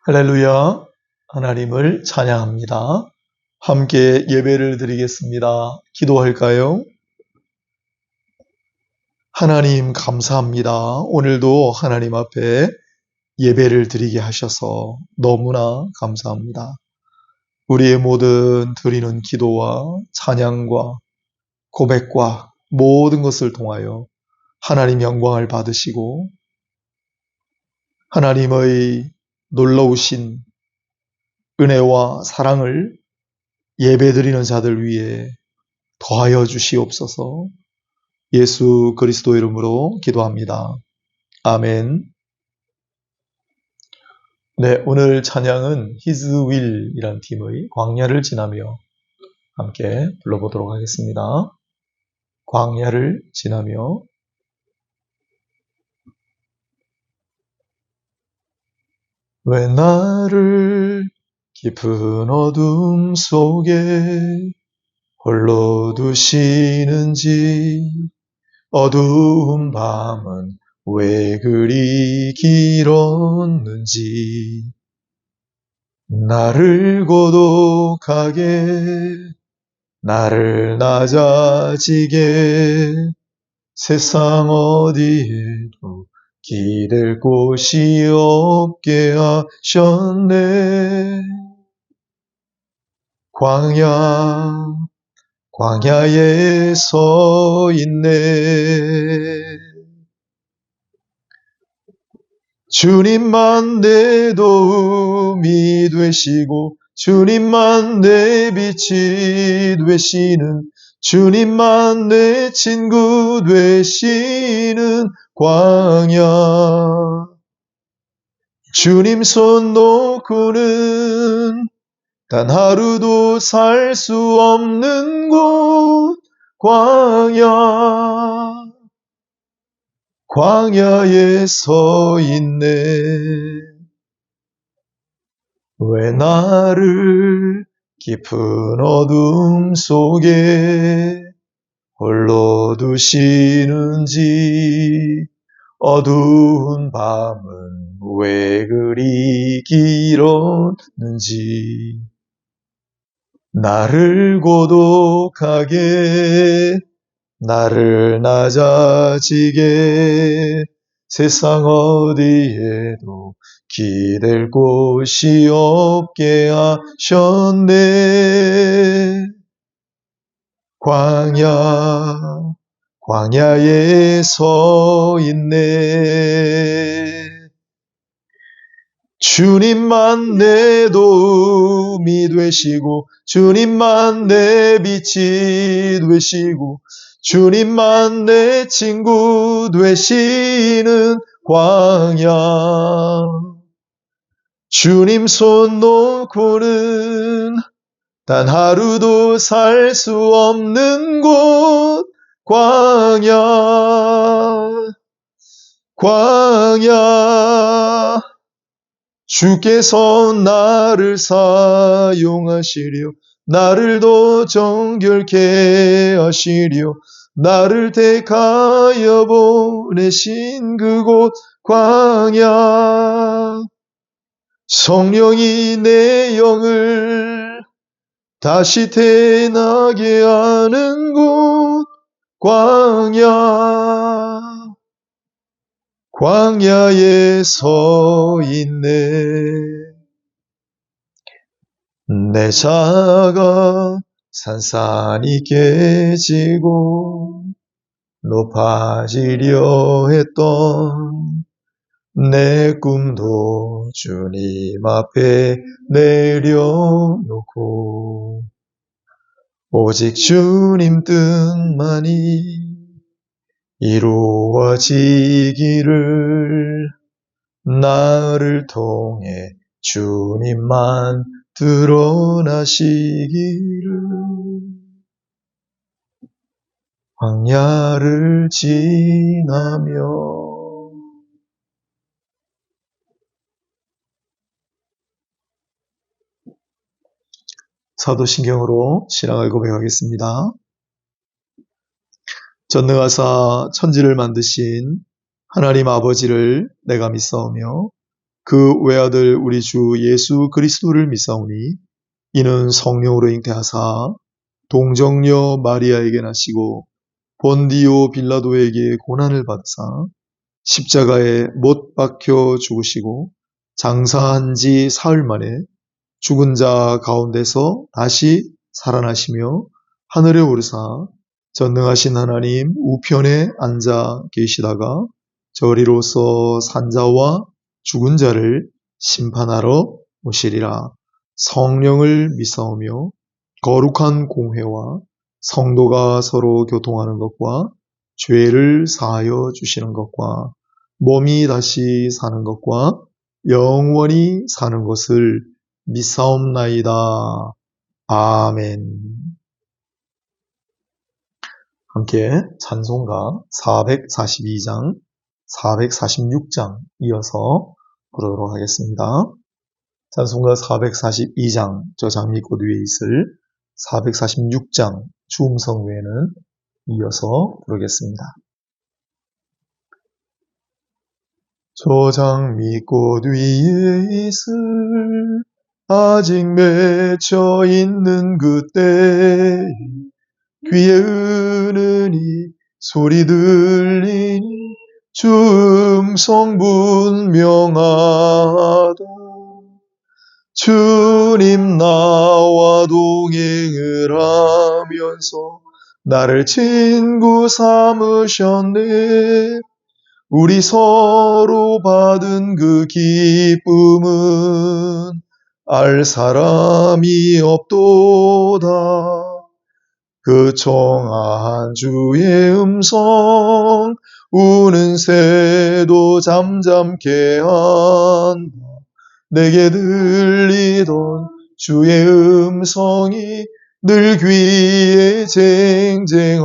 할렐루야, 하나님을 찬양합니다. 함께 예배를 드리겠습니다. 기도할까요? 하나님 감사합니다. 오늘도 하나님 앞에 예배를 드리게 하셔서 너무나 감사합니다. 우리의 모든 드리는 기도와 찬양과 고백과 모든 것을 통하여 하나님 영광을 받으시고 하나님의 놀라우신 은혜와 사랑을 예배드리는 자들 위에 더하여 주시옵소서. 예수 그리스도 이름으로 기도합니다. 아멘. 네, 오늘 찬양은 His Will이라는 팀의 광야를 지나며 함께 불러보도록 하겠습니다. 광야를 지나며. 왜 나를 깊은 어둠 속에 홀로 두시는지, 어두운 밤은 왜 그리 길었는지, 나를 고독하게, 나를 낮아지게, 세상 어디에도 기댈 곳이 없게 하셨네. 광야에 서 있네. 주님만 내 도움이 되시고 주님만 내 빛이 되시는, 주님만 내 친구 되시는 광야. 주님 손 놓고는 단 하루도 살 수 없는 곳, 광야에 서 있네. 왜 나를 깊은 어둠 속에 홀로 두시는지, 어두운 밤은 왜 그리 길었는지, 나를 고독하게, 나를 낮아지게, 세상 어디에도 기댈 곳이 없게 하셨네. 광야에 서 있네. 주님만 내 도움이 되시고 주님만 내 빛이 되시고 주님만 내 친구 되시는 광야. 주님 손 놓고는 단 하루도 살 수 없는 곳, 광야. 주께서 나를 사용하시려, 나를 더 정결케 하시려, 나를 택하여 보내신 그곳 광야. 성령이 내 영을 다시 태어나게 하는 곳, 광야에 서 있네. 내 자아가 산산이 깨지고 높아지려 했던 내 꿈도 주님 앞에 내려놓고 오직 주님 뜻만이 이루어지기를, 나를 통해 주님만 드러나시기를. 광야를 지나며. 사도신경으로 신앙을 고백하겠습니다. 전능하사 천지를 만드신 하나님 아버지를 내가 믿사오며 그 외아들 우리 주 예수 그리스도를 믿사오니 이는 성령으로 잉태하사 동정녀 마리아에게 나시고 본디오 빌라도에게 고난을 받으사 십자가에 못 박혀 죽으시고 장사한 지 사흘 만에 죽은 자 가운데서 다시 살아나시며 하늘에 오르사 전능하신 하나님 우편에 앉아 계시다가 저리로서 산자와 죽은 자를 심판하러 오시리라. 성령을 믿사오며 거룩한 공회와 성도가 서로 교통하는 것과 죄를 사하여 주시는 것과 몸이 다시 사는 것과 영원히 사는 것을 믿사옵나이다. 아멘. 함께 찬송가 442장, 446장 이어서 부르도록 하겠습니다. 찬송가 442장 저 장미꽃 위에 있을 446장 주음성 외에는 이어서 부르겠습니다. 저 장미꽃 위에 있을 아직 맺혀 있는 그때 귀에 은은히 소리 들리니 주음성 분명하다. 주님 나와 동행을 하면서 나를 친구 삼으셨네. 우리 서로 받은 그 기쁨은 알 사람이 없도다. 그 청아한 주의 음성 우는 새도 잠잠케 한다. 내게 들리던 주의 음성이 늘 귀에 쟁쟁하다.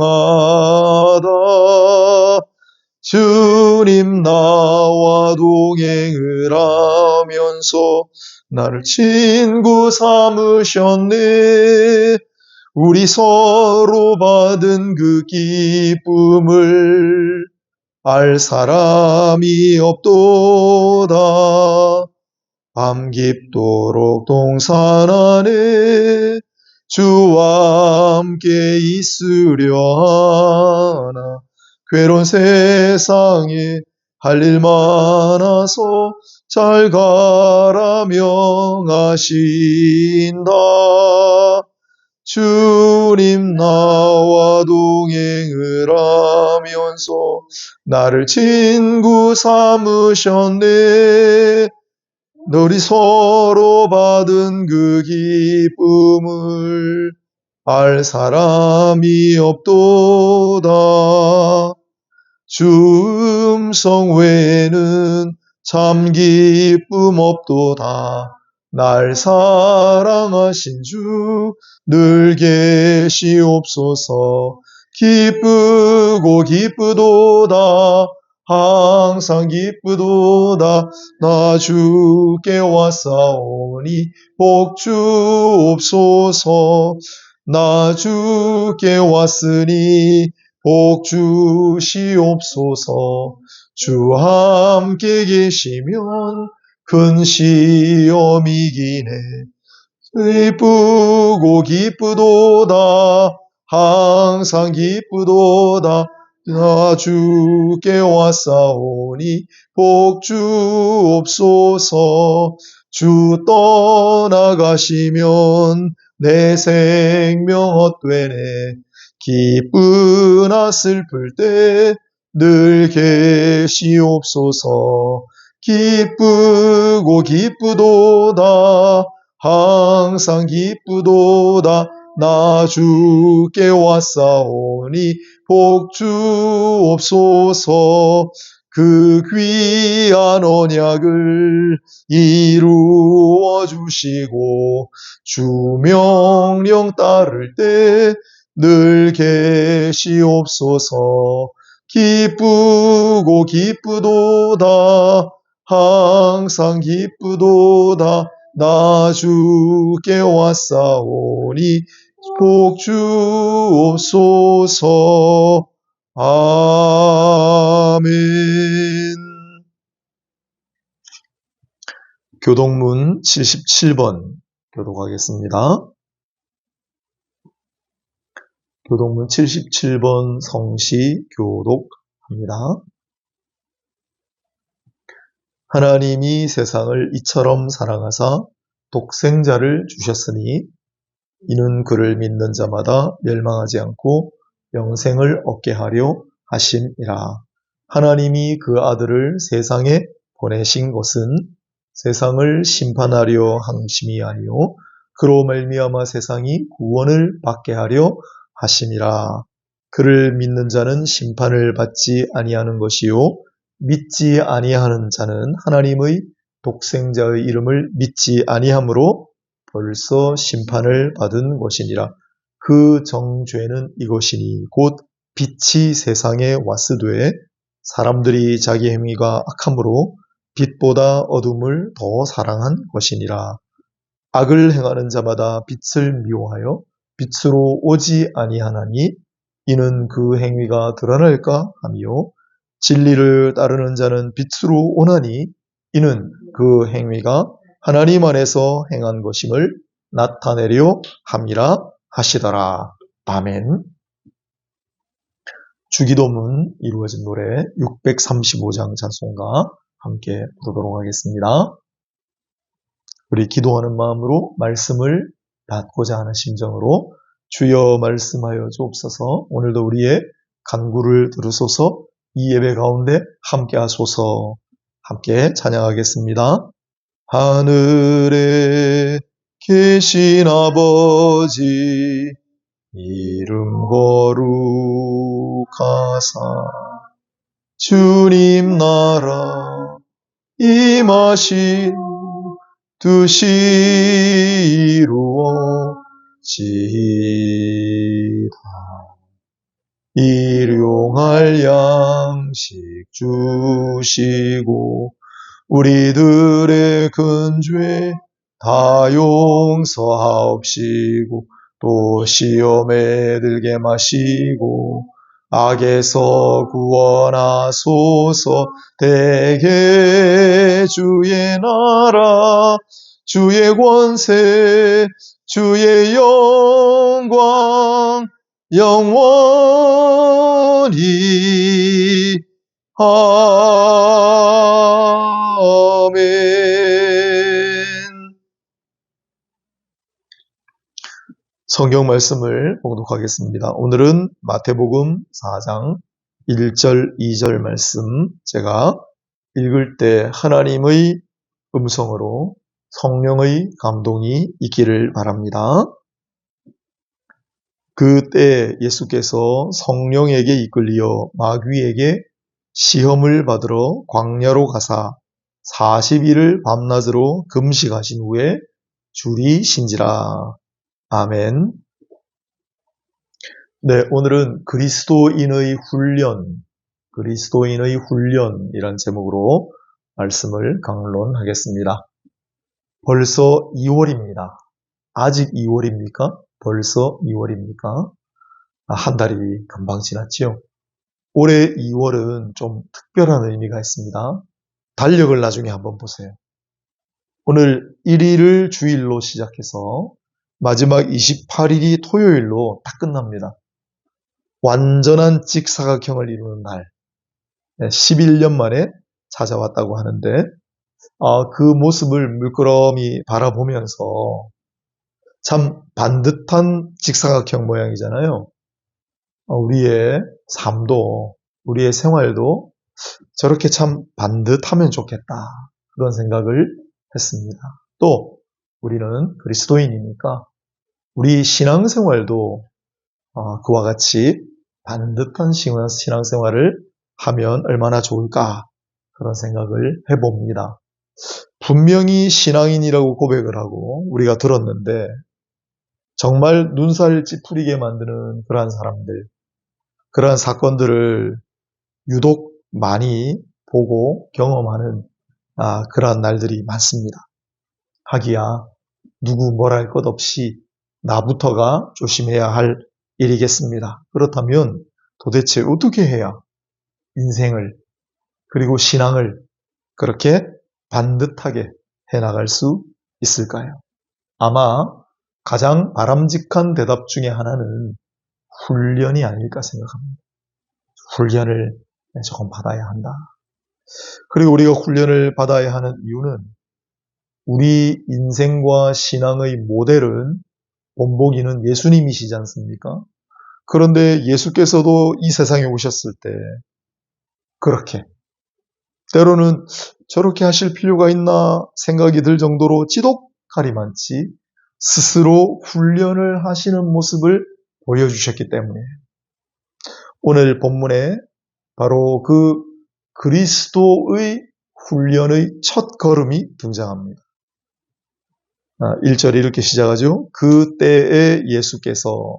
주님 나와 동행을 하면서 나를 친구 삼으셨네. 우리 서로 받은 그 기쁨을 알 사람이 없도다. 밤 깊도록 동산 안에 주와 함께 있으려 하나. 괴로운 세상에 할 일 많아서 잘 가라 명하신다. 주님 나와 동행을 하면서 나를 친구 삼으셨네. 우리 서로 받은 그 기쁨을 알 사람이 없도다. 주 음성 외에는 참 기쁨 없도다. 날 사랑하신 주 늘 계시옵소서. 기쁘고 기쁘도다. 항상 기쁘도다. 나 주께 왔사오니 복 주옵소서. 나 주께 왔으니 복 주시옵소서. 주 함께 계시면 큰 시험이 이기네. 기쁘고 기쁘도다. 항상 기쁘도다. 나 주께 왔사오니 복 주옵소서. 주 떠나가시면 내 생명 헛되네. 기쁘나 슬플 때 늘 계시옵소서. 기쁘고 기쁘도다. 항상 기쁘도다. 나 주께 왔사오니 복 주옵소서. 그 귀한 언약을 이루어 주시고 주 명령 따를 때 늘 계시옵소서. 기쁘고 기쁘도다. 항상 기쁘도다. 나 주께 왔사오니 복 주옵소서. 아멘. 교독문 77번 교독하겠습니다. 교독문 77번 성시 교독합니다. 하나님이 세상을 이처럼 사랑하사 독생자를 주셨으니 이는 그를 믿는 자마다 멸망하지 않고 영생을 얻게 하려 하심이라. 하나님이 그 아들을 세상에 보내신 것은 세상을 심판하려 하심이 아니요 그로 말미암아 세상이 구원을 받게 하려 하심이라. 그를 믿는 자는 심판을 받지 아니하는 것이요 믿지 아니하는 자는 하나님의 독생자의 이름을 믿지 아니하므로 벌써 심판을 받은 것이니라. 그 정죄는 이것이니 곧 빛이 세상에 왔으되 사람들이 자기 행위가 악함으로 빛보다 어둠을 더 사랑한 것이니라. 악을 행하는 자마다 빛을 미워하여 빛으로 오지 아니하나니 이는 그 행위가 드러날까 하며 진리를 따르는 자는 빛으로 오나니 이는 그 행위가 하나님 안에서 행한 것임을 나타내려 함이라 하시더라. 아멘. 주기도문 이루어진 노래 635장 찬송가 함께 부르도록 하겠습니다. 우리 기도하는 마음으로 말씀을 받고자 하는 심정으로 주여 말씀하여 주옵소서. 오늘도 우리의 간구를 들으소서. 이 예배 가운데 함께 하소서. 함께 찬양하겠습니다. 하늘에 계신 아버지 이름 거룩하사 주님 나라 임하신 뜻이 이루어지이다. 일용할 양식 주시고 우리들의 큰 죄 다 용서하옵시고 또 시험에 들게 마시고 악에서 구원하소서. 대개 주의 나라 주의 권세 주의 영광 영원히 아멘. 성경 말씀을 봉독하겠습니다. 오늘은 마태복음 4장 1절 2절 말씀 제가 읽을 때 하나님의 음성으로 성령의 감동이 있기를 바랍니다. 그때 예수께서 성령에게 이끌리어 마귀에게 시험을 받으러 광야로 가사 40일을 밤낮으로 금식하신 후에 줄이신지라. 아멘. 네, 오늘은 그리스도인의 훈련이란 제목으로 말씀을 강론하겠습니다. 벌써 2월입니다. 아직 2월입니까? 벌써 2월입니까? 한 달이 금방 지났지요. 올해 2월은 좀 특별한 의미가 있습니다. 달력을 나중에 한번 보세요. 오늘 1일을 주일로 시작해서 마지막 28일이 토요일로 딱 끝납니다. 완전한 직사각형을 이루는 날, 11년 만에 찾아왔다고 하는데 그 모습을 물끄러미 바라보면서 참 반듯한 직사각형 모양이잖아요. 우리의 삶도 우리의 생활도 저렇게 참 반듯하면 좋겠다 그런 생각을 했습니다. 또 우리는 그리스도인이니까 우리 신앙생활도 그와 같이 반듯한 신앙생활을 하면 얼마나 좋을까 그런 생각을 해봅니다. 분명히 신앙인이라고 고백을 하고 우리가 들었는데 정말 눈살 찌푸리게 만드는 그러한 사람들, 그러한 사건들을 유독 많이 보고 경험하는 그러한 날들이 많습니다. 하기야 누구 뭘 할 것 없이 나부터가 조심해야 할 일이겠습니다. 그렇다면 도대체 어떻게 해야 인생을 그리고 신앙을 그렇게 반듯하게 해나갈 수 있을까요? 아마 가장 바람직한 대답 중에 하나는 훈련이 아닐까 생각합니다. 훈련을 조금 받아야 한다. 그리고 우리가 훈련을 받아야 하는 이유는 우리 인생과 신앙의 모델은 본보기는 예수님이시지 않습니까? 그런데 예수께서도 이 세상에 오셨을 때 그렇게 때로는 저렇게 하실 필요가 있나 생각이 들 정도로 지독하리 많지 스스로 훈련을 하시는 모습을 보여주셨기 때문에 오늘 본문에 바로 그 그리스도의 훈련의 첫 걸음이 등장합니다. 1절이 이렇게 시작하죠. 그 때에 예수께서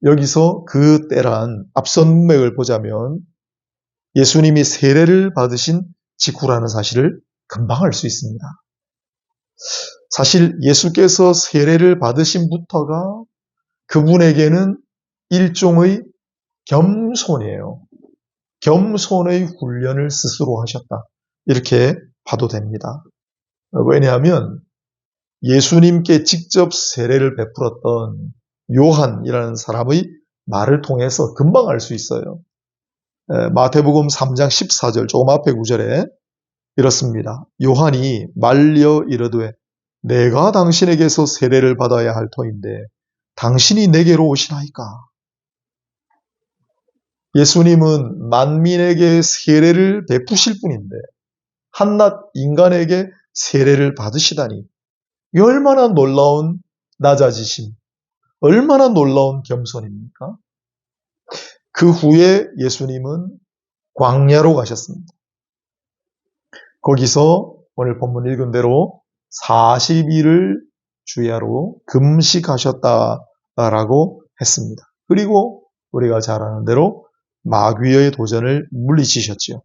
여기서 그 때란 앞선 문맥을 보자면 예수님이 세례를 받으신 직후라는 사실을 금방 알 수 있습니다. 사실 예수께서 세례를 받으신부터가 그분에게는 일종의 겸손이에요. 겸손의 훈련을 스스로 하셨다. 이렇게 봐도 됩니다. 왜냐하면 예수님께 직접 세례를 베풀었던 요한이라는 사람의 말을 통해서 금방 알 수 있어요. 마태복음 3장 14절 조금 앞에 구절에 이렇습니다. 요한이 말려 이르되 내가 당신에게서 세례를 받아야 할 터인데 당신이 내게로 오시나이까. 예수님은 만민에게 세례를 베푸실 분인데 한낱 인간에게 세례를 받으시다니 이 얼마나 놀라운 낮아지심, 얼마나 놀라운 겸손입니까? 그 후에 예수님은 광야로 가셨습니다. 거기서 오늘 본문 읽은 대로 40일을 주야로 금식하셨다라고 했습니다. 그리고 우리가 잘 아는 대로 마귀의 도전을 물리치셨죠.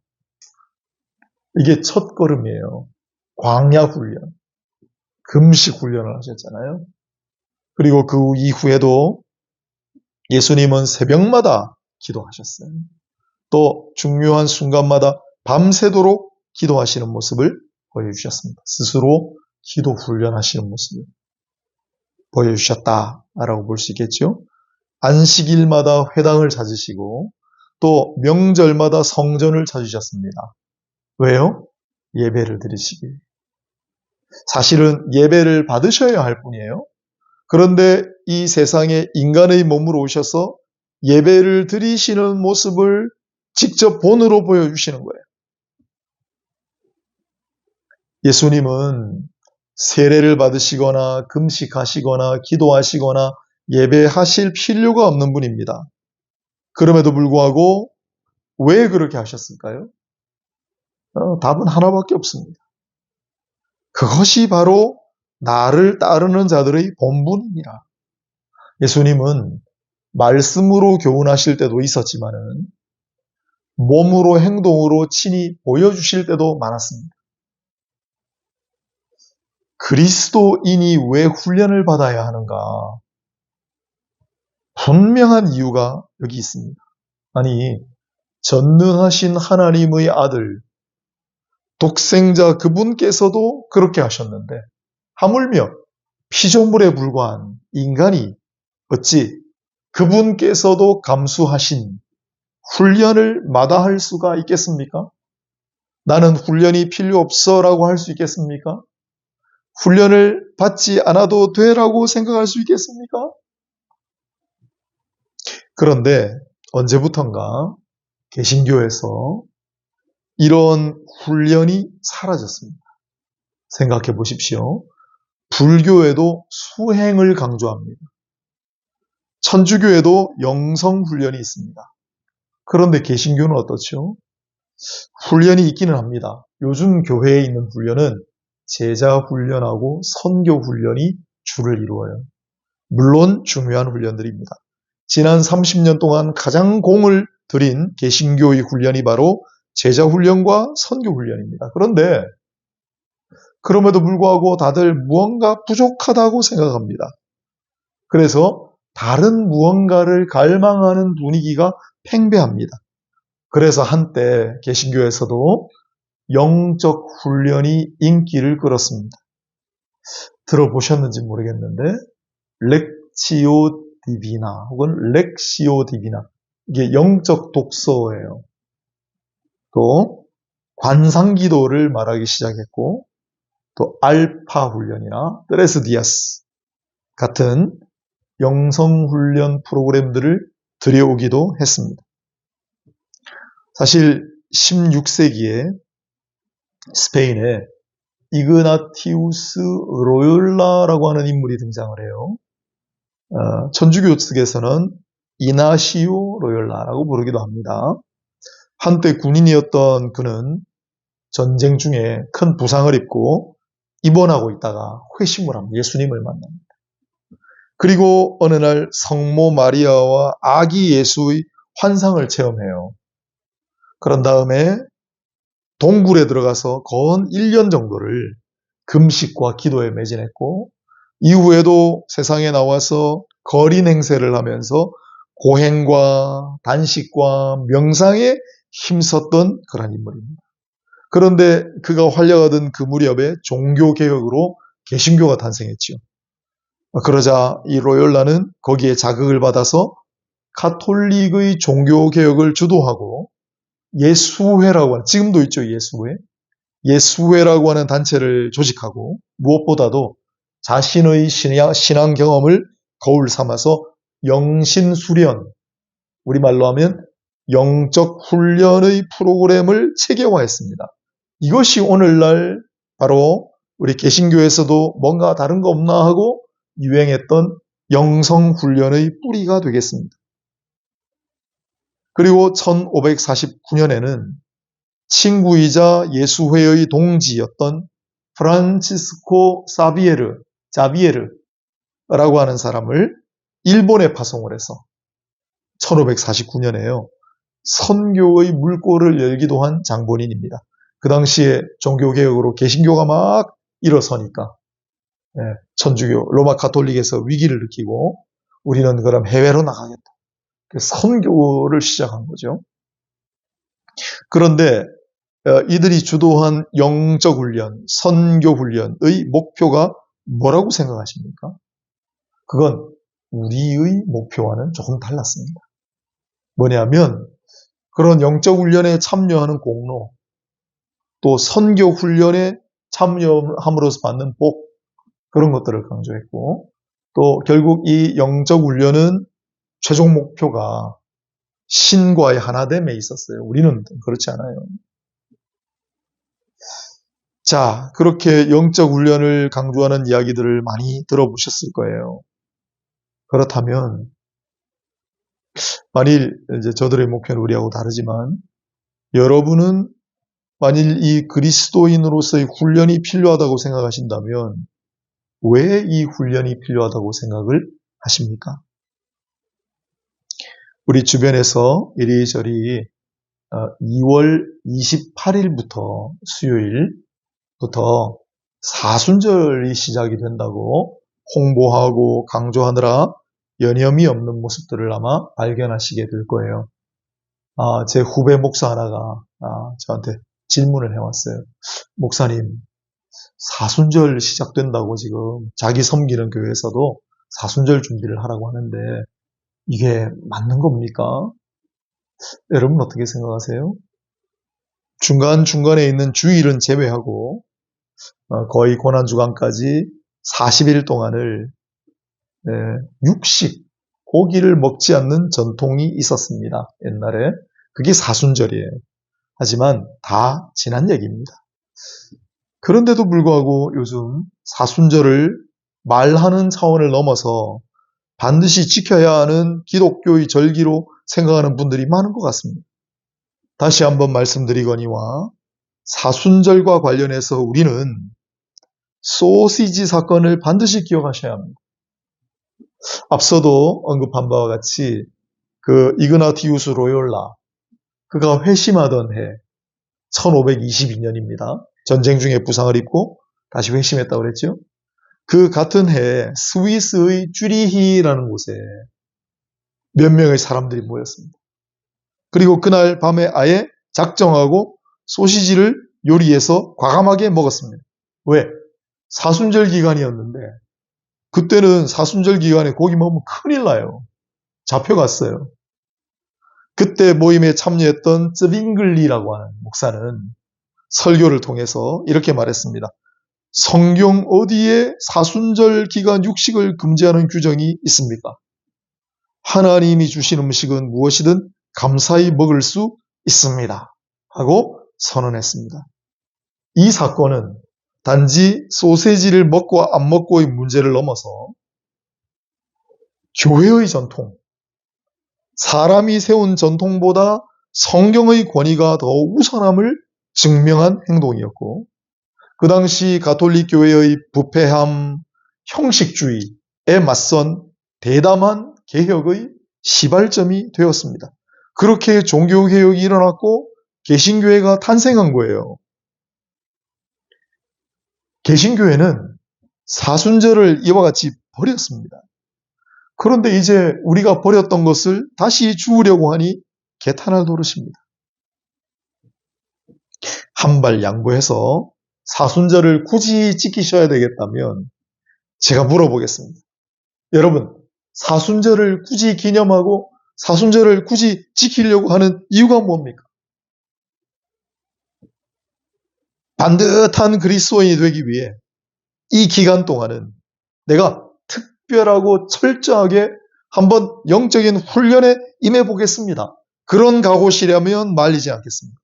이게 첫 걸음이에요. 광야 훈련, 금식 훈련을 하셨잖아요. 그리고 그 이후에도 예수님은 새벽마다 기도하셨어요. 또 중요한 순간마다 밤새도록 기도하시는 모습을 보여주셨습니다. 스스로 기도 훈련하시는 모습을 보여주셨다라고 볼 수 있겠죠. 안식일마다 회당을 찾으시고 또 명절마다 성전을 찾으셨습니다. 왜요? 예배를 드리시기. 사실은 예배를 받으셔야 할 뿐이에요. 그런데 이 세상에 인간의 몸으로 오셔서 예배를 드리시는 모습을 직접 본으로 보여주시는 거예요. 예수님은 세례를 받으시거나 금식하시거나 기도하시거나 예배하실 필요가 없는 분입니다. 그럼에도 불구하고 왜 그렇게 하셨을까요? 답은 하나밖에 없습니다. 그것이 바로 나를 따르는 자들의 본분이라. 예수님은 말씀으로 교훈하실 때도 있었지만은 몸으로 행동으로 친히 보여주실 때도 많았습니다. 그리스도인이 왜 훈련을 받아야 하는가? 분명한 이유가 여기 있습니다. 아니, 전능하신 하나님의 아들, 독생자 그분께서도 그렇게 하셨는데 하물며 피조물에 불과한 인간이 어찌 그분께서도 감수하신 훈련을 마다할 수가 있겠습니까? 나는 훈련이 필요 없어라고 할 수 있겠습니까? 훈련을 받지 않아도 되라고 생각할 수 있겠습니까? 그런데 언제부턴가 개신교에서 이런 훈련이 사라졌습니다. 생각해 보십시오. 불교에도 수행을 강조합니다. 천주교에도 영성훈련이 있습니다. 그런데 개신교는 어떻죠? 훈련이 있기는 합니다. 요즘 교회에 있는 훈련은 제자 훈련하고 선교 훈련이 주를 이루어요. 물론 중요한 훈련들입니다. 지난 30년 동안 가장 공을 들인 개신교의 훈련이 바로 제자 훈련과 선교 훈련입니다. 그런데 그럼에도 불구하고 다들 무언가 부족하다고 생각합니다. 그래서 다른 무언가를 갈망하는 분위기가 팽배합니다. 그래서 한때 개신교에서도 영적 훈련이 인기를 끌었습니다. 들어보셨는지 모르겠는데 렉치오 디비나 혹은 렉시오 디비나, 이게 영적 독서예요. 또 관상기도를 말하기 시작했고, 또 알파 훈련이나 트레스 디아스 같은 영성훈련 프로그램들을 들여오기도 했습니다. 사실 16세기에 스페인에 이그나티우스 로욜라라고 하는 인물이 등장을 해요. 천주교 측에서는 이나시오 로욜라라고 부르기도 합니다. 한때 군인이었던 그는 전쟁 중에 큰 부상을 입고 입원하고 있다가 회심을 합니다. 예수님을 만납니다. 그리고 어느 날 성모 마리아와 아기 예수의 환상을 체험해요. 그런 다음에 동굴에 들어가서 건 1년 정도를 금식과 기도에 매진했고, 이후에도 세상에 나와서 거린 행세를 하면서 고행과 단식과 명상에 힘썼던 그런 인물입니다. 그런데 그가 활약하던 그 무렵에 종교개혁으로 개신교가 탄생했지요. 그러자 이 로욜라는 거기에 자극을 받아서 카톨릭의 종교개혁을 주도하고 예수회라고 하는, 지금도 있죠, 예수회라고 하는 단체를 조직하고, 무엇보다도 자신의 신앙 경험을 거울 삼아서 영신수련, 우리말로 하면 영적 훈련의 프로그램을 체계화했습니다. 이것이 오늘날 바로 우리 개신교에서도 뭔가 다른 거 없나 하고 유행했던 영성훈련의 뿌리가 되겠습니다. 그리고 1549년에는 친구이자 예수회의 동지였던 프란치스코 자비에르라고 하는 사람을 일본에 파송을 해서 1549년에요. 선교의 물꼬를 열기도 한 장본인입니다. 그 당시에 종교개혁으로 개신교가 막 일어서니까 천주교, 로마 가톨릭에서 위기를 느끼고 우리는 그럼 해외로 나가겠다. 선교를 시작한 거죠. 그런데 이들이 주도한 영적 훈련, 선교 훈련의 목표가 뭐라고 생각하십니까? 그건 우리의 목표와는 조금 달랐습니다. 뭐냐면 그런 영적 훈련에 참여하는 공로, 또 선교 훈련에 참여함으로써 받는 복, 그런 것들을 강조했고, 또 결국 이 영적 훈련은 최종 목표가 신과의 하나됨에 있었어요. 우리는 그렇지 않아요. 자, 그렇게 영적 훈련을 강조하는 이야기들을 많이 들어보셨을 거예요. 그렇다면 만일 이제 저들의 목표는 우리하고 다르지만, 여러분은 만일 이 그리스도인으로서의 훈련이 필요하다고 생각하신다면 왜 이 훈련이 필요하다고 생각을 하십니까? 우리 주변에서 이리저리 2월 28일부터 수요일부터 사순절이 시작이 된다고 홍보하고 강조하느라 여념이 없는 모습들을 아마 발견하시게 될 거예요. 제 후배 목사 하나가 저한테 질문을 해왔어요. 목사님, 사순절 시작된다고 지금 자기 섬기는 교회에서도 사순절 준비를 하라고 하는데 이게 맞는 겁니까? 여러분 어떻게 생각하세요? 중간중간에 있는 주일은 제외하고 거의 고난주간까지 40일 동안을 육식, 고기를 먹지 않는 전통이 있었습니다. 옛날에. 그게 사순절이에요. 하지만 다 지난 얘기입니다. 그런데도 불구하고 요즘 사순절을 말하는 차원을 넘어서 반드시 지켜야 하는 기독교의 절기로 생각하는 분들이 많은 것 같습니다. 다시 한번 말씀드리거니와 사순절과 관련해서 우리는 소시지 사건을 반드시 기억하셔야 합니다. 앞서도 언급한 바와 같이 그 이그나티우스 로욜라, 그가 회심하던 해 1522년입니다. 전쟁 중에 부상을 입고 다시 회심했다고 그랬죠. 그 같은 해에 스위스의 쭈리히라는 곳에 몇 명의 사람들이 모였습니다. 그리고 그날 밤에 아예 작정하고 소시지를 요리해서 과감하게 먹었습니다. 왜? 사순절 기간이었는데 그때는 사순절 기간에 고기 먹으면 큰일 나요. 잡혀갔어요. 그때 모임에 참여했던 쯔빙글리라고 하는 목사는 설교를 통해서 이렇게 말했습니다. 성경 어디에 사순절 기간 육식을 금지하는 규정이 있습니까? 하나님이 주신 음식은 무엇이든 감사히 먹을 수 있습니다. 하고 선언했습니다. 이 사건은 단지 소세지를 먹고 안 먹고의 문제를 넘어서 교회의 전통, 사람이 세운 전통보다 성경의 권위가 더 우선함을 증명한 행동이었고, 그 당시 가톨릭 교회의 부패함, 형식주의에 맞선 대담한 개혁의 시발점이 되었습니다. 그렇게 종교개혁이 일어났고 개신교회가 탄생한 거예요. 개신교회는 사순절을 이와 같이 버렸습니다. 그런데 이제 우리가 버렸던 것을 다시 주우려고 하니 개탄할 노릇입니다. 한 발 양보해서 사순절을 굳이 지키셔야 되겠다면 제가 물어보겠습니다. 여러분, 사순절을 굳이 기념하고 사순절을 굳이 지키려고 하는 이유가 뭡니까? 반듯한 그리스도인이 되기 위해 이 기간 동안은 내가 특별하고 철저하게 한번 영적인 훈련에 임해 보겠습니다. 그런 각오시라면 말리지 않겠습니다.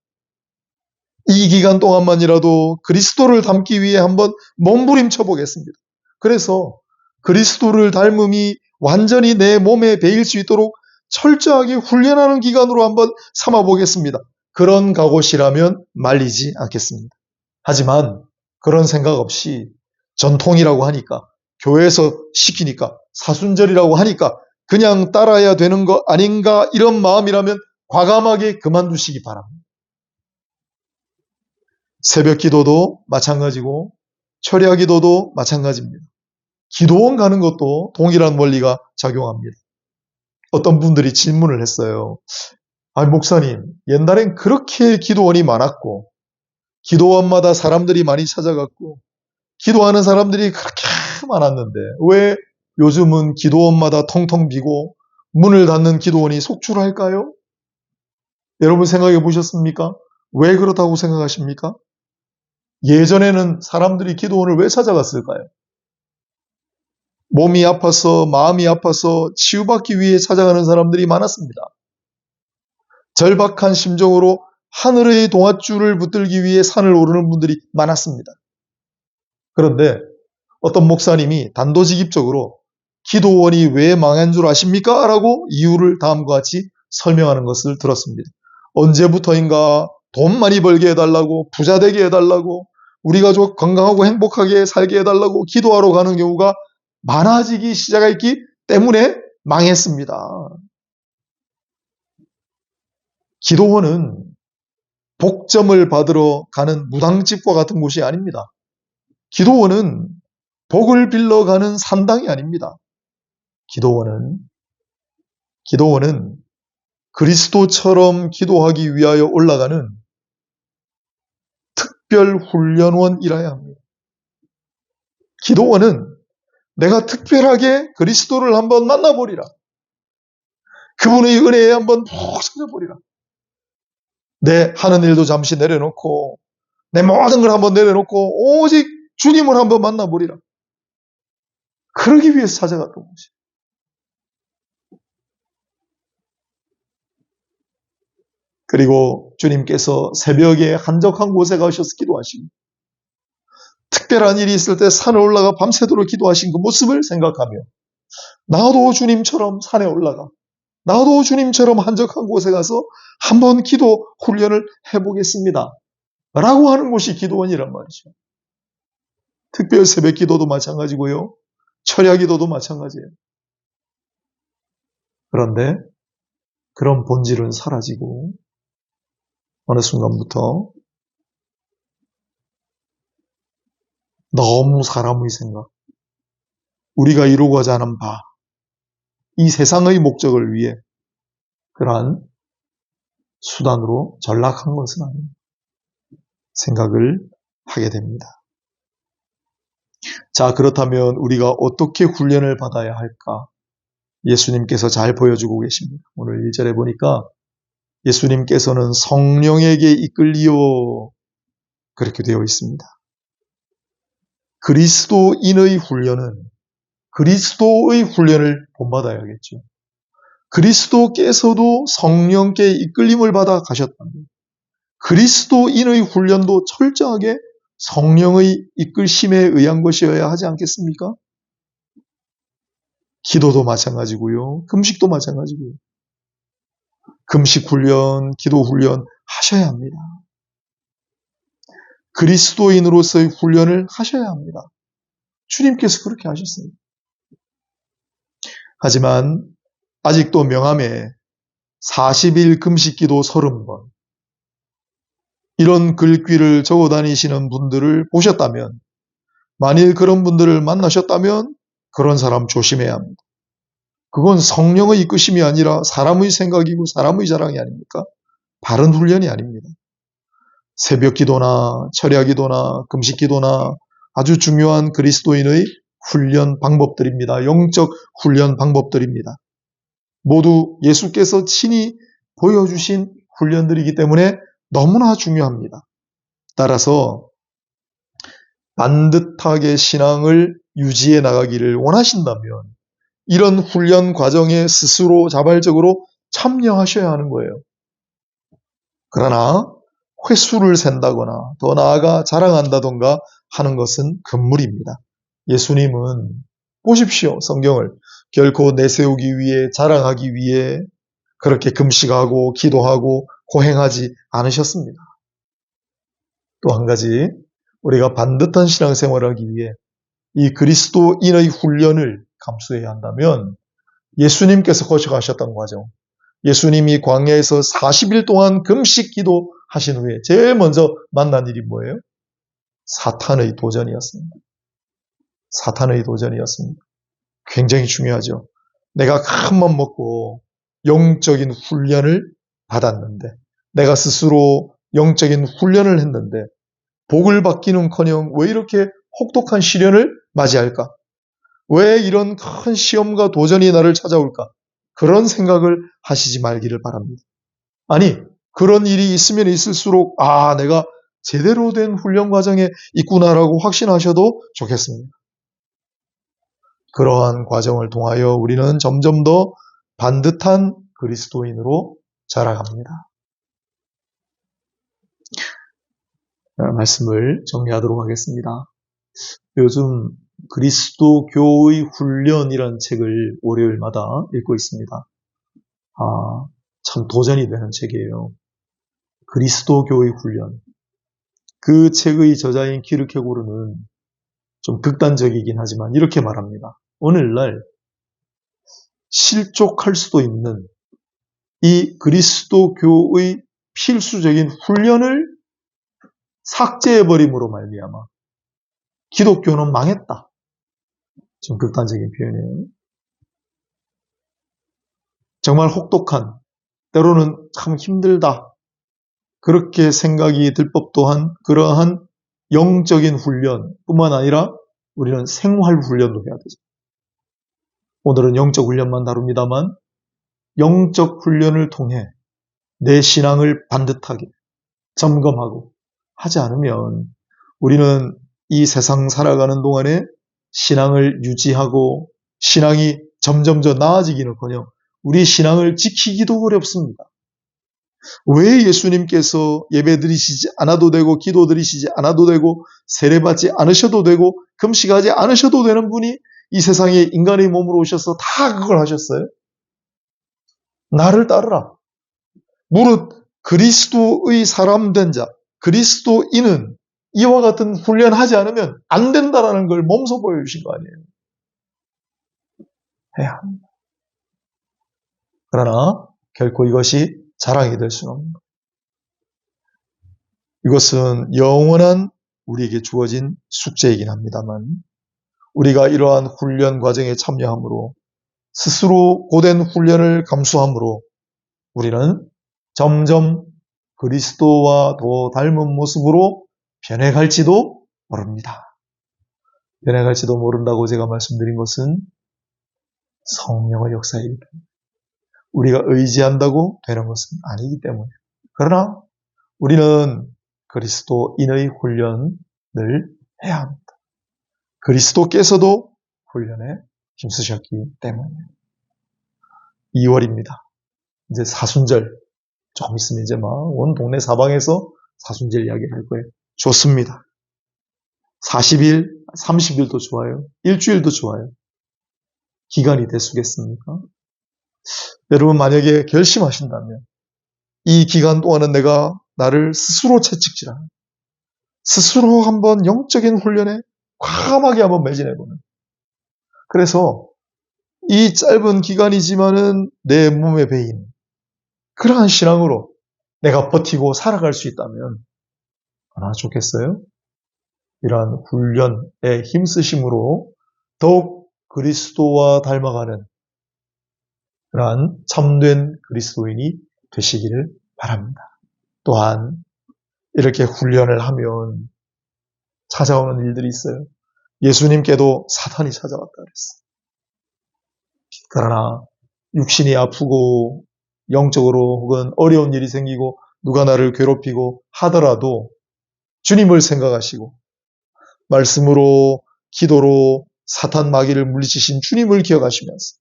이 기간 동안만이라도 그리스도를 닮기 위해 한번 몸부림쳐 보겠습니다. 그래서 그리스도를 닮음이 완전히 내 몸에 배일 수 있도록 철저하게 훈련하는 기간으로 한번 삼아 보겠습니다. 그런 각오시라면 말리지 않겠습니다. 하지만 그런 생각 없이 전통이라고 하니까, 교회에서 시키니까, 사순절이라고 하니까 그냥 따라야 되는 거 아닌가 이런 마음이라면 과감하게 그만두시기 바랍니다. 새벽 기도도 마찬가지고 철야 기도도 마찬가지입니다. 기도원 가는 것도 동일한 원리가 작용합니다. 어떤 분들이 질문을 했어요. 목사님, 옛날엔 그렇게 기도원이 많았고 기도원마다 사람들이 많이 찾아갔고 기도하는 사람들이 그렇게 많았는데 왜 요즘은 기도원마다 텅텅 비고 문을 닫는 기도원이 속출할까요? 여러분 생각해 보셨습니까? 왜 그렇다고 생각하십니까? 예전에는 사람들이 기도원을 왜 찾아갔을까요? 몸이 아파서 마음이 아파서 치유받기 위해 찾아가는 사람들이 많았습니다. 절박한 심정으로 하늘의 동아줄을 붙들기 위해 산을 오르는 분들이 많았습니다. 그런데 어떤 목사님이 단도직입적으로 기도원이 왜 망한 줄 아십니까? 라고 이유를 다음과 같이 설명하는 것을 들었습니다. 언제부터인가 돈 많이 벌게 해달라고, 부자 되게 해달라고, 우리 가족 건강하고 행복하게 살게 해달라고 기도하러 가는 경우가 많아지기 시작했기 때문에 망했습니다. 기도원은 복점을 받으러 가는 무당집과 같은 곳이 아닙니다. 기도원은 복을 빌러 가는 산당이 아닙니다. 기도원은 그리스도처럼 기도하기 위하여 올라가는 특별 훈련원이라야 합니다. 기도원은 내가 특별하게 그리스도를 한번 만나보리라. 그분의 은혜에 한번 푹 찾아보리라. 내 하는 일도 잠시 내려놓고 내 모든 걸 한번 내려놓고 오직 주님을 한번 만나보리라. 그러기 위해서 찾아갔던 것이에요. 그리고 주님께서 새벽에 한적한 곳에 가셔서 기도하시고 특별한 일이 있을 때 산에 올라가 밤새도록 기도하신 그 모습을 생각하며 나도 주님처럼 산에 올라가 나도 주님처럼 한적한 곳에 가서 한번 기도 훈련을 해보겠습니다. 라고 하는 곳이 기도원이란 말이죠. 특별 새벽 기도도 마찬가지고요. 철야 기도도 마찬가지예요. 그런데 그런 본질은 사라지고 어느 순간부터 너무 사람의 생각, 우리가 이루고자 하는 바, 이 세상의 목적을 위해 그러한 수단으로 전락한 것은 아닙니다. 생각을 하게 됩니다. 자, 그렇다면 우리가 어떻게 훈련을 받아야 할까? 예수님께서 잘 보여주고 계십니다. 오늘 1절에 보니까 예수님께서는 성령에게 이끌리어 그렇게 되어 있습니다. 그리스도인의 훈련은 그리스도의 훈련을 본받아야겠죠. 그리스도께서도 성령께 이끌림을 받아 가셨답니다. 그리스도인의 훈련도 철저하게 성령의 이끌심에 의한 것이어야 하지 않겠습니까? 기도도 마찬가지고요. 금식도 마찬가지고요. 금식 훈련, 기도 훈련 하셔야 합니다. 그리스도인으로서의 훈련을 하셔야 합니다. 주님께서 그렇게 하셨습니다. 하지만 아직도 명함에 40일 금식 기도 30번 이런 글귀를 적어 다니시는 분들을 보셨다면, 만일 그런 분들을 만나셨다면 그런 사람 조심해야 합니다. 그건 성령의 이끄심이 아니라 사람의 생각이고 사람의 자랑이 아닙니까? 바른 훈련이 아닙니다. 새벽 기도나 철야 기도나 금식 기도나 아주 중요한 그리스도인의 훈련 방법들입니다. 영적 훈련 방법들입니다. 모두 예수께서 친히 보여주신 훈련들이기 때문에 너무나 중요합니다. 따라서 반듯하게 신앙을 유지해 나가기를 원하신다면 이런 훈련 과정에 스스로 자발적으로 참여하셔야 하는 거예요. 그러나 횟수를 센다거나 더 나아가 자랑한다던가 하는 것은 금물입니다. 예수님은 보십시오. 성경을 결코 내세우기 위해, 자랑하기 위해 그렇게 금식하고 기도하고 고행하지 않으셨습니다. 또 한 가지, 우리가 반듯한 신앙생활을 하기 위해 이 그리스도인의 훈련을 감수해야 한다면 예수님께서 거쳐가셨던 과정, 예수님이 광야에서 40일 동안 금식 기도하신 후에 제일 먼저 만난 일이 뭐예요? 사탄의 도전이었습니다. 사탄의 도전이었습니다. 굉장히 중요하죠. 내가 큰맘 먹고 영적인 훈련을 받았는데, 내가 스스로 영적인 훈련을 했는데 복을 받기는커녕 왜 이렇게 혹독한 시련을 맞이할까? 왜 이런 큰 시험과 도전이 나를 찾아올까? 그런 생각을 하시지 말기를 바랍니다. 아니, 그런 일이 있으면 있을수록 내가 제대로 된 훈련 과정에 있구나라고 확신하셔도 좋겠습니다. 그러한 과정을 통하여 우리는 점점 더 반듯한 그리스도인으로 자라갑니다. 말씀을 정리하도록 하겠습니다. 요즘 그리스도교의 훈련이라는 책을 월요일마다 읽고 있습니다. 참 도전이 되는 책이에요. 그리스도교의 훈련. 그 책의 저자인 키르케고르는 좀 극단적이긴 하지만 이렇게 말합니다. 오늘날 실족할 수도 있는 이 그리스도교의 필수적인 훈련을 삭제해버림으로 말미암아 기독교는 망했다. 좀 극단적인 표현이에요. 정말 혹독한, 때로는 참 힘들다, 그렇게 생각이 들 법도 한 그러한 영적인 훈련뿐만 아니라 우리는 생활 훈련도 해야 되죠. 오늘은 영적 훈련만 다룹니다만 영적 훈련을 통해 내 신앙을 반듯하게 점검하고 하지 않으면 우리는 이 세상 살아가는 동안에 신앙을 유지하고 신앙이 점점 더 나아지기는커녕 우리 신앙을 지키기도 어렵습니다. 왜 예수님께서 예배 드리시지 않아도 되고 기도 드리시지 않아도 되고 세례받지 않으셔도 되고 금식하지 않으셔도 되는 분이 이 세상에 인간의 몸으로 오셔서 다 그걸 하셨어요? 나를 따르라. 무릇 그리스도의 사람 된 자, 그리스도인은 이와 같은 훈련하지 않으면 안 된다라는 걸 몸소 보여주신 거 아니에요. 해야 합니다. 그러나 결코 이것이 자랑이 될 수는 없는 거예요. 이것은 영원한 우리에게 주어진 숙제이긴 합니다만 우리가 이러한 훈련 과정에 참여함으로 스스로 고된 훈련을 감수함으로 우리는 점점 그리스도와 더 닮은 모습으로 변해갈지도 모릅니다. 변해갈지도 모른다고 제가 말씀드린 것은 성령의 역사이기 때문에, 우리가 의지한다고 되는 것은 아니기 때문에. 그러나 우리는 그리스도인의 훈련을 해야 합니다. 그리스도께서도 훈련에 힘쓰셨기 때문에. 2월입니다. 이제 사순절, 조금 있으면 이제 막 온 동네 사방에서 사순절 이야기를 할 거예요. 좋습니다. 40일, 30일도 좋아요. 일주일도 좋아요. 기간이 대수겠습니까? 여러분 만약에 결심하신다면 이 기간 동안은 내가 나를 스스로 채찍질하는, 스스로 한번 영적인 훈련에 과감하게 한번 매진해보는, 그래서 이 짧은 기간이지만은 내 몸에 배인 그러한 신앙으로 내가 버티고 살아갈 수 있다면 얼마나 좋겠어요? 이러한 훈련에 힘쓰심으로 더욱 그리스도와 닮아가는 그러한 참된 그리스도인이 되시기를 바랍니다. 또한 이렇게 훈련을 하면 찾아오는 일들이 있어요. 예수님께도 사탄이 찾아왔다 그랬어요. 그러나 육신이 아프고 영적으로 혹은 어려운 일이 생기고 누가 나를 괴롭히고 하더라도 주님을 생각하시고 말씀으로 기도로 사탄 마귀를 물리치신 주님을 기억하시면서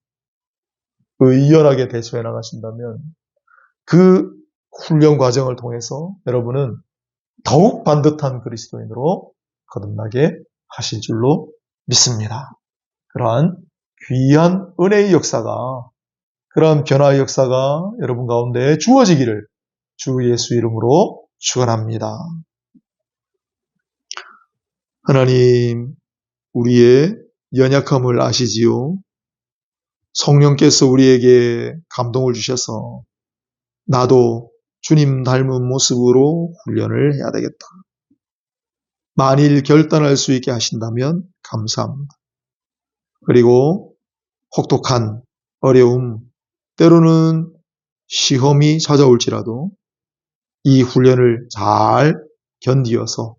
의연하게 대처해 나가신다면 그 훈련 과정을 통해서 여러분은 더욱 반듯한 그리스도인으로 거듭나게 하실 줄로 믿습니다. 그러한 귀한 은혜의 역사가, 그러한 변화의 역사가 여러분 가운데 주어지기를 주 예수 이름으로 축원합니다. 하나님, 우리의 연약함을 아시지요. 성령께서 우리에게 감동을 주셔서 나도 주님 닮은 모습으로 훈련을 해야 되겠다. 만일 결단할 수 있게 하신다면 감사합니다. 그리고 혹독한 어려움, 때로는 시험이 찾아올지라도 이 훈련을 잘 견디어서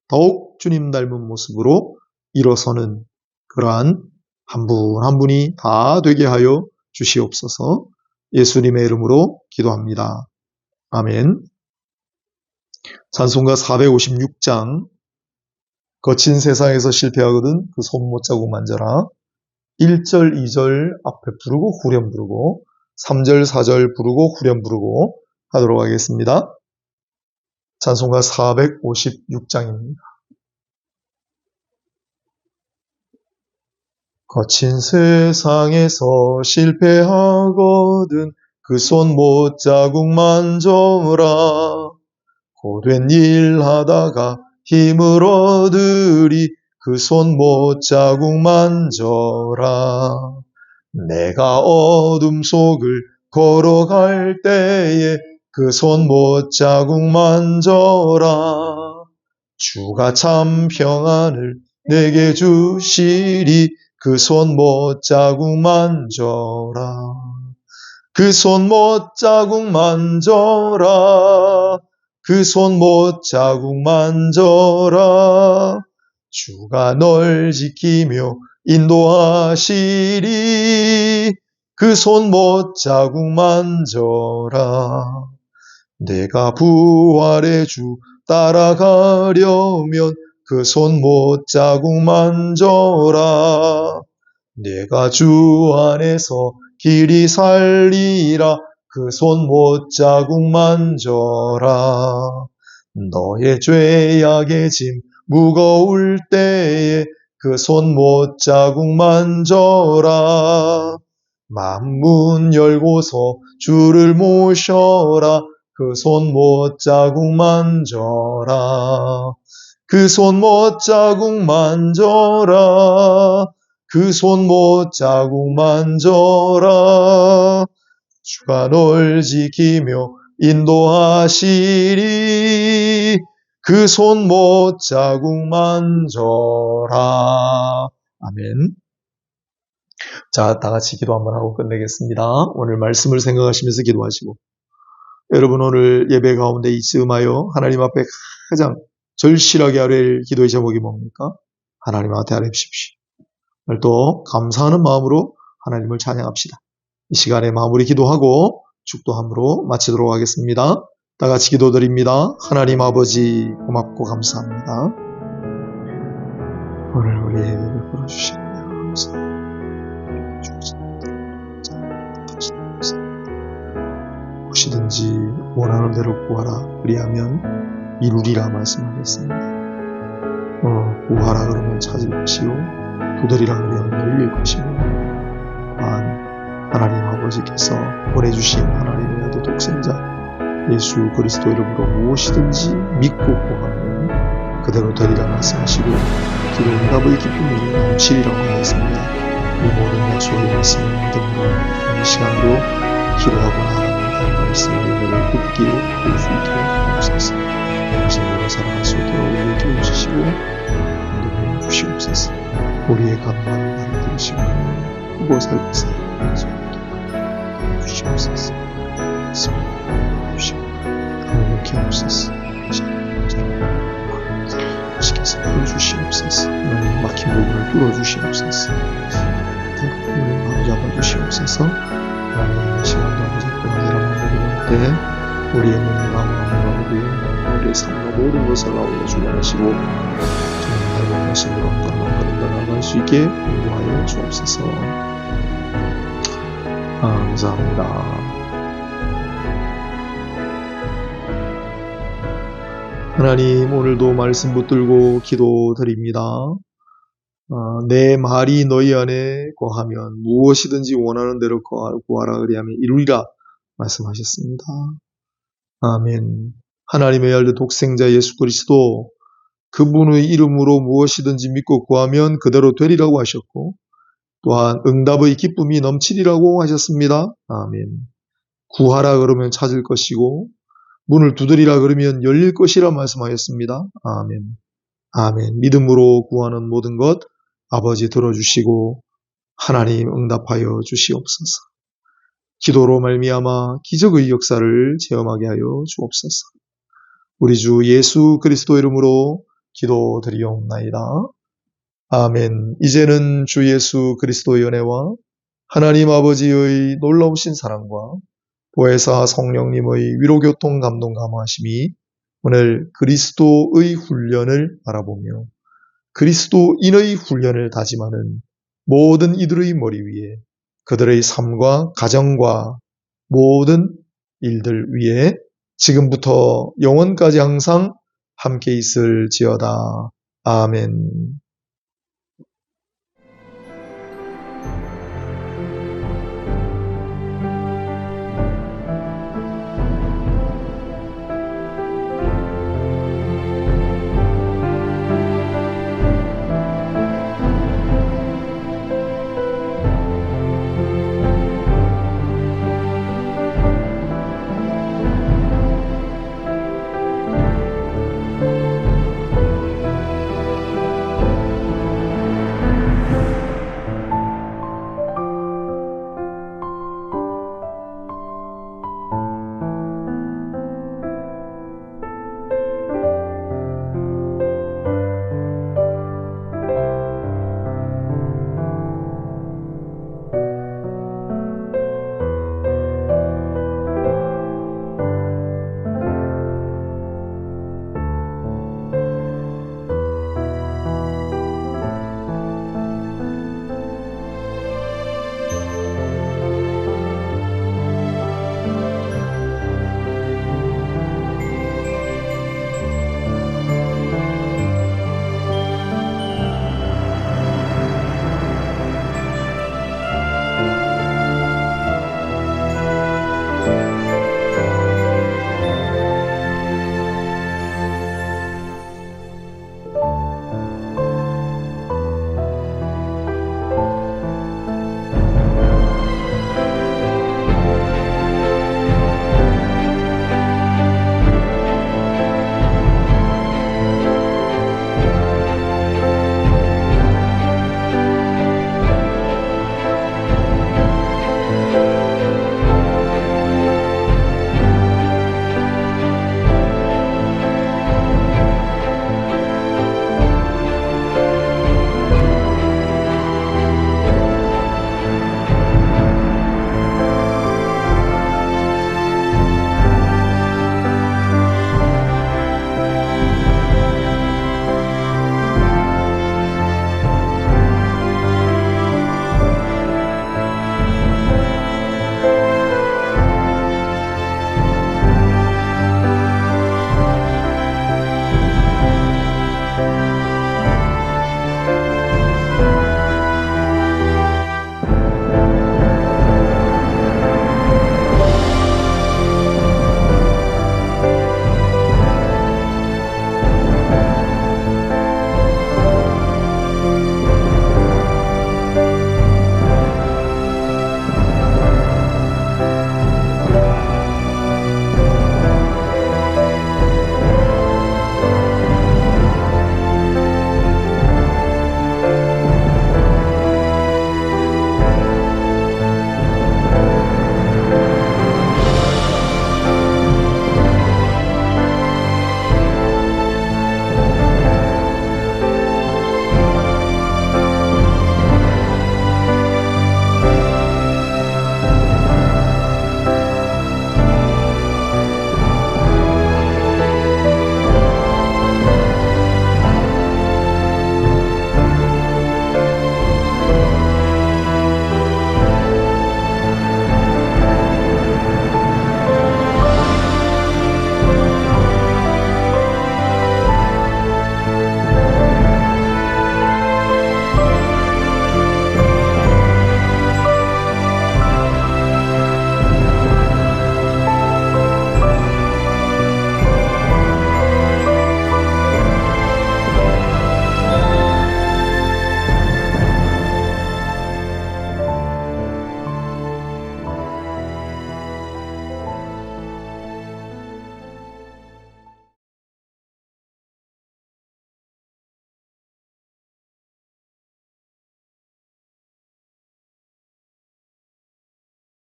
더욱 주님 닮은 모습으로 일어서는 그러한 한 분 한 분이 다 되게 하여 주시옵소서. 예수님의 이름으로 기도합니다. 아멘. 찬송가 456장, 거친 세상에서 실패하거든 그 손못 자국 만져라. 1절, 2절 앞에 부르고 후렴 부르고 3절, 4절 부르고 후렴 부르고 하도록 하겠습니다. 찬송가 456장입니다. 거친 세상에서 실패하거든 그 손못 자국 만져라. 고된 일 하다가 힘을 얻으리 그 손못 자국 만져라. 내가 어둠 속을 걸어갈 때에 그 손못 자국 만져라. 주가 참 평안을 내게 주시리 그 손못 자국 만져라. 그 손못 자국 만져라. 그 손못 자국 만져라. 주가 널 지키며 인도하시리 그 손못 자국 만져라. 내가 부활의 주 따라가려면 그 손못 자국 만져라. 내가 주 안에서 길이 살리라 그 손못 자국 만져라. 너의 죄악의 짐 무거울 때에 그 손못 자국 만져라. 만문 열고서 주를 모셔라 그 손못 자국 만져라. 그 손못 자국 만져라. 그 손못 자국 만져라. 주가 널 지키며 인도하시리 그 손못 자국 만져라. 아멘. 자, 다 같이 기도 한번 하고 끝내겠습니다. 오늘 말씀을 생각하시면서 기도하시고, 여러분 오늘 예배 가운데 이쯤하여 하나님 앞에 가장 절실하게 아뢰일 기도의 제목이 뭡니까? 하나님한테 아뢰십시오. 오늘도 감사하는 마음으로 하나님을 찬양합시다. 이 시간에 마무리 기도하고 축도함으로 마치도록 하겠습니다. 다 같이 기도드립니다. 하나님 아버지 고맙고 감사합니다. 오늘 우리에게 베풀어 주시는 감사합니다. 무엇이든지 원하는 대로 구하라 그리하면 이루리라 말씀하셨습니다. 구하라 그러면 찾을 것이요 두드리라 그러면 열릴 것이요. 하나님 아버지께서 보내주신 하나님의 아들 독생자 예수 그리스도 이름으로 무엇이든지 믿고 구하면 그대로 되리라 말씀하시고 기도 응답의 기쁨이 넘치리라고 하였습니다. 이 모든 약속의 말씀을 믿음으로 이 시간도 기도하고 나아갑니다. 말씀의 은혜를 굳게 볼 수 있도록 하옵소서. 말씀으로 살아갈 수 있도록 우리에게 도와주시고 인도해 주시옵소서. 우리의 간구하는 말을 들으시고 후보 살기 살아갈 수 있도록 주시옵소서. 말씀을 주시고 강력히 하옵소서. 주시옵소서. 풀어주시옵소서. 막힌 부분을 뚫어주시옵소서. 부분을 바로잡아 주시옵소서. 하나님 이 시간도 아버지 그만이라는 모든 때 우리의 몸과 마음과 우리의 삶과 모든 것을 아울러 주관하시고 정말 넓은 것으로 걸음 더 나아갈 수 있게 인도하여 주옵소서. 감사합니다. 하나님 오늘도 말씀 붙들고 기도드립니다. 내 말이 너희 안에 거하면 무엇이든지 원하는 대로 구하라 그리하면 이루리라 말씀하셨습니다. 아멘. 하나님의 아들 독생자 예수 그리스도 그분의 이름으로 무엇이든지 믿고 구하면 그대로 되리라고 하셨고 또한 응답의 기쁨이 넘치리라고 하셨습니다. 아멘. 구하라 그러면 찾을 것이고 문을 두드리라 그러면 열릴 것이라 말씀하셨습니다. 아멘. 아멘. 믿음으로 구하는 모든 것 아버지 들어주시고 하나님 응답하여 주시옵소서. 기도로 말미암아 기적의 역사를 체험하게 하여 주옵소서. 우리 주 예수 그리스도 이름으로 기도드리옵나이다. 아멘. 이제는 주 예수 그리스도의 은혜와 하나님 아버지의 놀라우신 사랑과 보혜사 성령님의 위로교통 감동 감화하심이 오늘 그리스도의 훈련을 바라보며 그리스도인의 훈련을 다짐하는 모든 이들의 머리 위에 그들의 삶과 가정과 모든 일들 위에 지금부터 영원까지 항상 함께 있을지어다. 아멘.